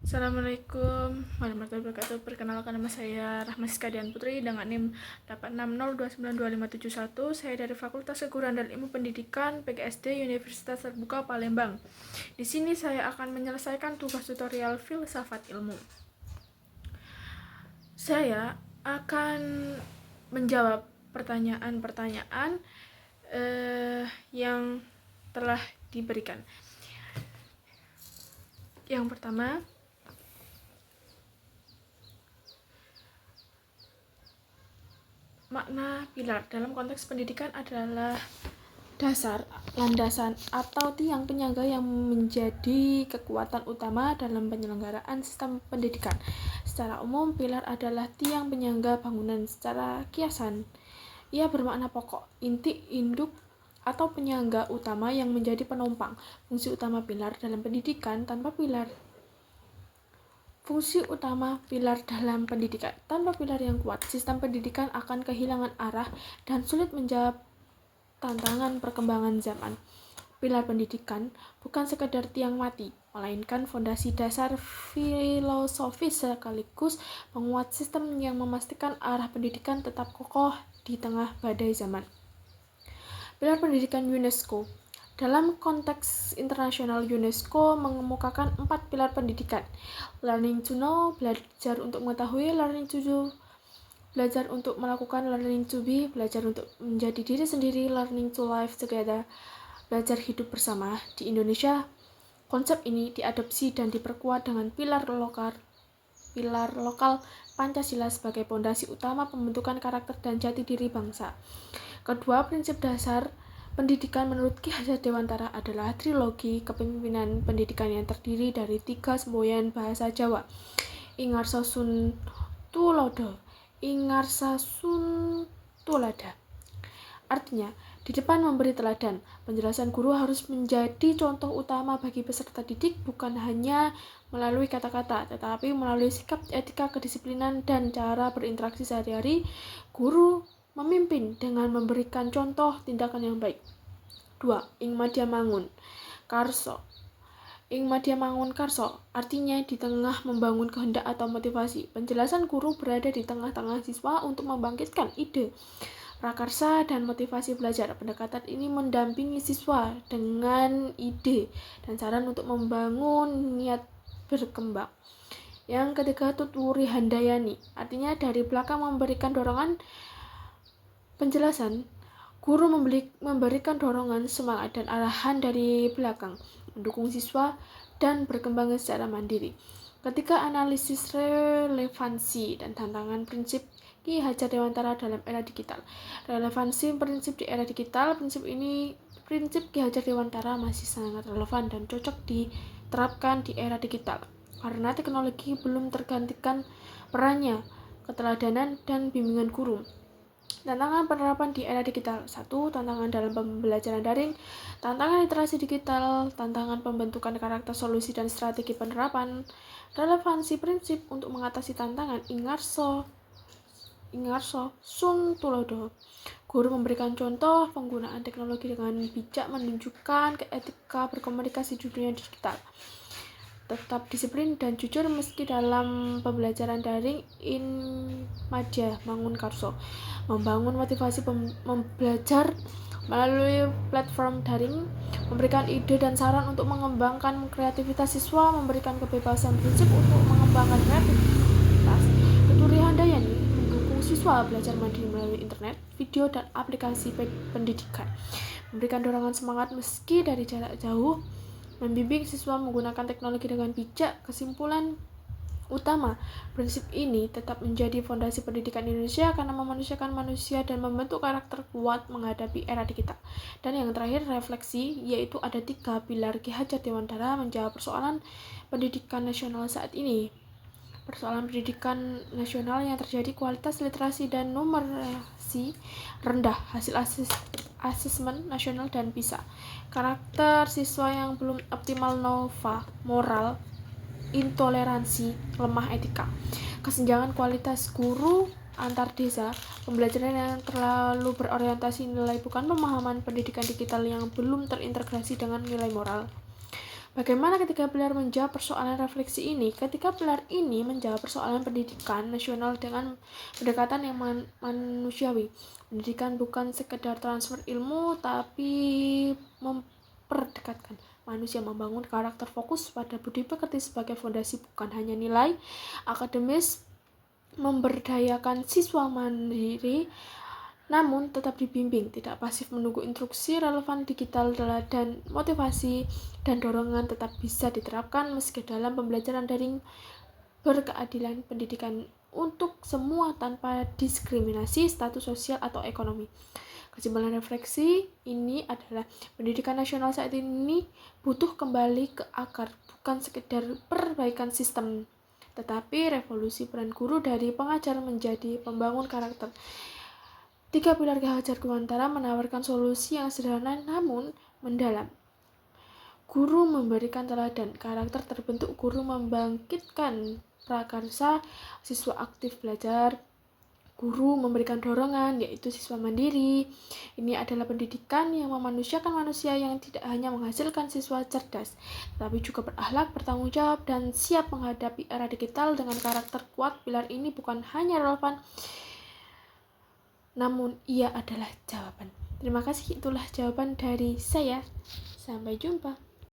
Assalamualaikum warahmatullahi wabarakatuh. Perkenalkan, nama saya Rahma Siska Dian Putri dengan NIM 860292571. Saya dari Fakultas Keguruan dan Ilmu Pendidikan PGSD Universitas Terbuka Palembang. Di sini saya akan menyelesaikan tugas tutorial filsafat ilmu. Saya akan menjawab pertanyaan-pertanyaan yang telah diberikan. Yang pertama, makna pilar dalam konteks pendidikan adalah dasar, landasan, atau tiang penyangga yang menjadi kekuatan utama dalam penyelenggaraan sistem pendidikan. Secara umum, pilar adalah tiang penyangga bangunan. Secara kiasan, ia bermakna pokok, inti, induk, atau penyangga utama yang menjadi penopang. Fungsi utama pilar dalam pendidikan tanpa pilar dalam pendidikan. Tanpa pilar yang kuat, sistem pendidikan akan kehilangan arah dan sulit menjawab tantangan perkembangan zaman. Pilar pendidikan bukan sekedar tiang mati, melainkan fondasi dasar filosofis sekaligus penguat sistem yang memastikan arah pendidikan tetap kokoh di tengah badai zaman. Pilar pendidikan UNESCO. Dalam konteks internasional, UNESCO mengemukakan 4 pilar pendidikan. Learning to know, belajar untuk mengetahui; learning to do, belajar untuk melakukan; learning to be, belajar untuk menjadi diri sendiri; learning to live together, belajar hidup bersama. Di Indonesia, konsep ini diadopsi dan diperkuat dengan pilar lokal Pancasila sebagai pondasi utama pembentukan karakter dan jati diri bangsa. Kedua prinsip dasar pendidikan menurut Ki Hajar Dewantara adalah trilogi kepemimpinan pendidikan yang terdiri dari 3 semboyan bahasa Jawa: Ingarsa Sun Tulodo, Ingarsa Sun Tulada. Artinya, di depan memberi teladan, penjelasan guru harus menjadi contoh utama bagi peserta didik, bukan hanya melalui kata-kata, tetapi melalui sikap, etika, kedisiplinan, dan cara berinteraksi sehari-hari. Guru memimpin dengan memberikan contoh tindakan yang baik. 2. Ing Madya Mangun Karso. Ing Madya Mangun Karso artinya di tengah membangun kehendak atau motivasi. Penjelasan guru berada di tengah-tengah siswa untuk membangkitkan ide, prakarsa, dan motivasi belajar. Pendekatan ini mendampingi siswa dengan ide dan saran untuk membangun niat berkembang. Yang ketiga, Tuturi Handayani artinya dari belakang memberikan dorongan penjelasan. Guru memberikan dorongan, semangat, dan arahan dari belakang, mendukung siswa dan berkembang secara mandiri. Ketiga, analisis relevansi dan tantangan prinsip Ki Hajar Dewantara dalam era digital. Relevansi prinsip di era digital. Prinsip Ki Hajar Dewantara masih sangat relevan dan cocok diterapkan di era digital karena teknologi belum tergantikan perannya keteladanan dan bimbingan guru. Tantangan penerapan di era digital. 1. Tantangan dalam pembelajaran daring, tantangan literasi digital, tantangan pembentukan karakter, solusi, dan strategi penerapan. Relevansi prinsip untuk mengatasi tantangan. Ingarso Sun Tulodo. Guru memberikan contoh penggunaan teknologi dengan bijak, menunjukkan etika berkomunikasi di dunia digital. Tetap disiplin dan jujur meski dalam pembelajaran daring. In Madya Mangun Karso. Membangun motivasi belajar melalui platform daring, memberikan ide dan saran untuk mengembangkan kreativitas siswa, memberikan kebebasan prinsip untuk mengembangkan kreativitas. Tuturi Handayani mendukung siswa belajar mandiri melalui internet, video, dan aplikasi pendidikan, memberikan dorongan semangat meski dari jarak jauh, membimbing siswa menggunakan teknologi dengan bijak. Kesimpulan utama, prinsip ini tetap menjadi fondasi pendidikan Indonesia karena memanusiakan manusia dan membentuk karakter kuat menghadapi era digital. Dan yang terakhir, refleksi, yaitu ada 3 pilar Ki Hajar Dewantara menjawab persoalan pendidikan nasional saat ini. Persoalan pendidikan nasional yang terjadi, kualitas literasi dan numerasi rendah, hasil asesmen nasional dan PISA, karakter siswa yang belum optimal, nova moral, intoleransi, lemah etika, kesenjangan kualitas guru antar desa, pembelajaran yang terlalu berorientasi nilai bukan pemahaman, pendidikan digital yang belum terintegrasi dengan nilai moral. Bagaimana ketika pilar menjawab persoalan refleksi ini? Ketika pilar ini menjawab persoalan pendidikan nasional dengan pendekatan yang manusiawi. Pendidikan bukan sekedar transfer ilmu, tapi memperdekatkan manusia, membangun karakter, fokus pada budi pekerti sebagai fondasi, bukan hanya nilai akademis, memberdayakan siswa mandiri, namun tetap dibimbing, tidak pasif menunggu instruksi, relevan digital dan motivasi dan dorongan tetap bisa diterapkan meski dalam pembelajaran daring, berkeadilan pendidikan untuk semua tanpa diskriminasi status sosial atau ekonomi. Kesimpulan refleksi ini adalah pendidikan nasional saat ini butuh kembali ke akar, bukan sekedar perbaikan sistem, tetapi revolusi peran guru dari pengajar menjadi pembangun karakter. 3 pilar Ki Hajar Dewantara menawarkan solusi yang sederhana namun mendalam. Guru memberikan teladan, karakter terbentuk guru membangkitkan prakarsa, siswa aktif belajar, guru memberikan dorongan, yaitu siswa mandiri. Ini adalah pendidikan yang memanusiakan manusia, yang tidak hanya menghasilkan siswa cerdas, tapi juga berakhlak, bertanggung jawab, dan siap menghadapi era digital dengan karakter kuat. Pilar ini bukan hanya relevan, namun ia adalah jawaban. Terima kasih, itulah jawaban dari saya. Sampai jumpa.